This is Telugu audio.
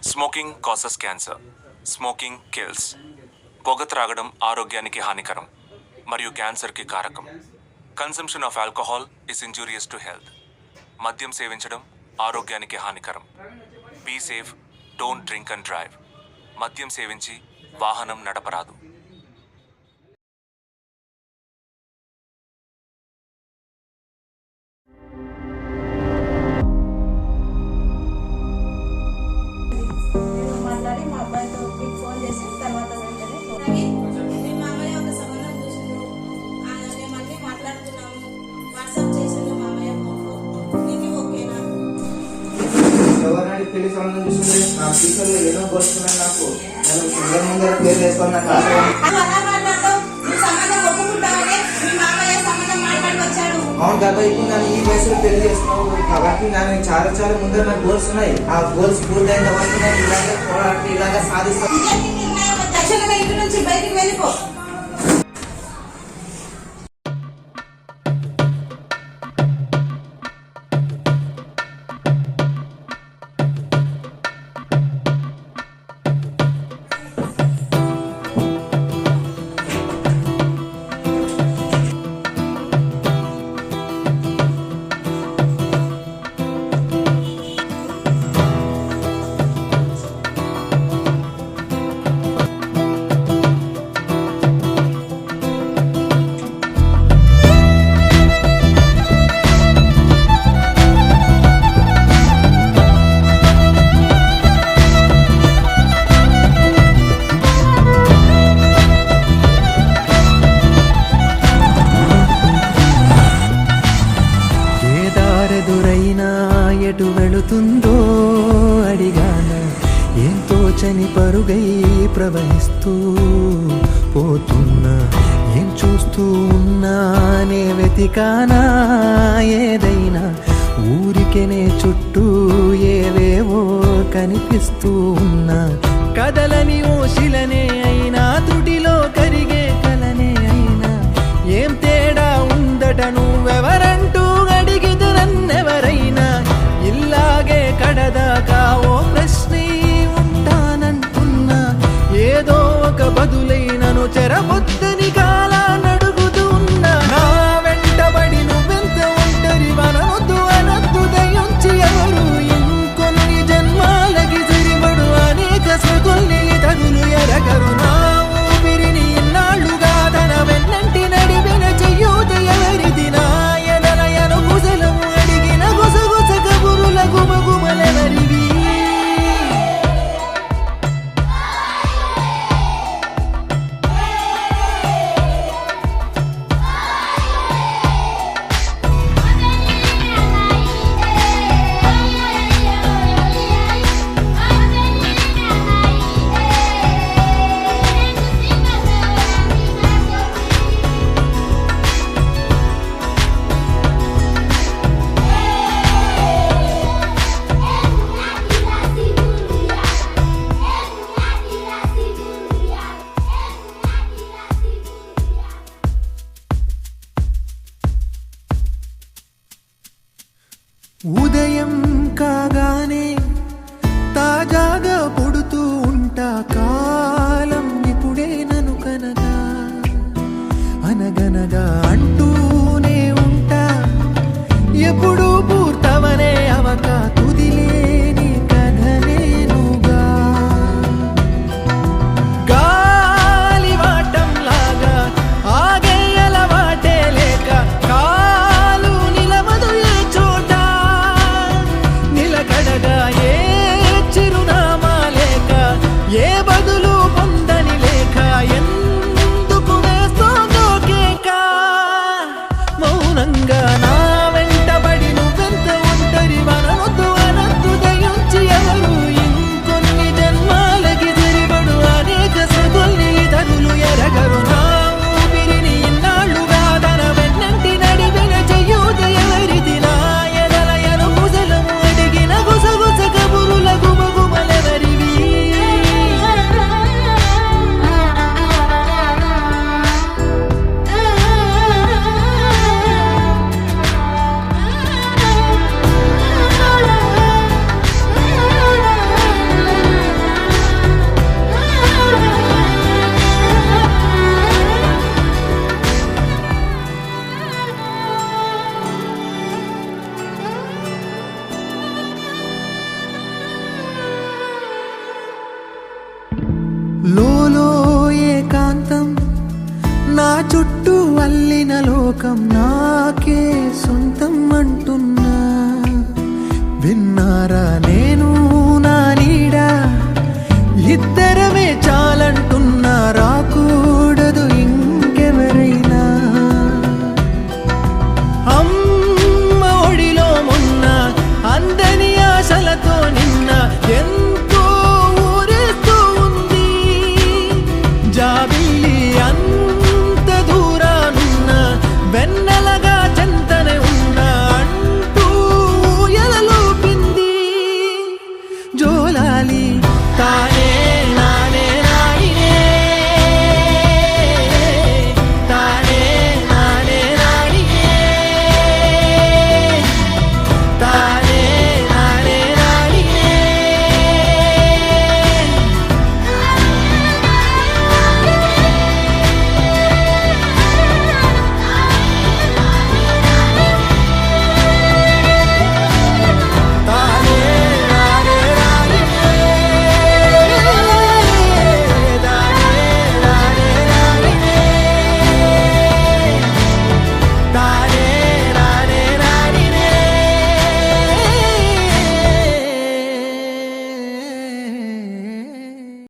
Smoking causes cancer. Smoking kills. పొగ త్రాగడం ఆరోగ్యానికి హానికరం మరియు క్యాన్సర్కి కారకం. Consumption of alcohol is injurious to health. మద్యం సేవించడం ఆరోగ్యానికి హానికరం. Be safe, don't drink and drive. మద్యం సేవించి వాహనం నడపరాదు. పెళ్లి సంబంధం చూస్తుంది. నా ఫ్యూచర్లో ఏదో కోరుకున్నాను. నాకు నేను పిల్లల ముందర పేరు వేసుకున్నాను. అవును కదా, ఇప్పుడు నన్ను ఈ వయసులో పెళ్లి చేస్తున్నావు కాబట్టి నేను చాలా ముందర నాకు గోల్స్ ఉన్నాయి. ఆ గోల్స్ పూర్తయిన తర్వాత నేను ఇలాగే పోరాడి ఇలాగే సాధిస్తాను. ఇంటి నుంచి బయటికి వెళ్ళిపో. ఎటు వెళుతుందో అడిగాన, ఏం తోచని పరుగై ప్రవహిస్తూ పోతున్నా. ఏం చూస్తూ ఉన్నానే వెతికానా ఏదైనా, ఊరికెనే చుట్టూ ఏవేవో కనిపిస్తూ ఉన్నా. కదలని ఓశిలనే అయినా, తుడిలో కరిగే కలనే అయినా, ఏం తేడా ఉందట నువ్వెవరంటూ అడిగితే నన్నెవరైనా. ఇల్లాగే కడదాకా ఓ ప్రశ్నే ఉంటానంటున్నా. ఏదో ఒక బదులైనను చెరబొద్దని కాలానడుగుతూ ఉన్నా. నా వెంటబడి నువ్వెంత ఒంటరి వనవద్దు అనద్దు దయించి ఎవరు. ఇంకొన్ని జన్మాలకి సరిపడు అనేక స్మృతుల్ని తగులు ఎరగరు. నా ఊపిరిని ఇన్నాళ్లుగా తన వెన్నంటి నడిపిన చెయ్యూత ఎవరిది. నా ఎదలయను కుశలము అడిగిన గుసగుస కబురుల గుమగుమలెవరివి. లోలో ఏకాంతం నా చుట్టూ అల్లిన లోకం నాకే సొంతం అంటున్నా. విన్నారా నేను నా నీడ ఇద్దరమే చాలంటున్నా, రాకూడదు ఇంకెవరైనా. అమ్మ ఒడిలో మొన్న అందని ఆశలతో నిన్న ఎంతో ఊరేస్తూ ఉంది. జాబిల్లి అంత దూరానున్న వెన్నెలగా చెంతనే ఉన్నా అంటూ ఎలలోపింది. జోలాలి తానే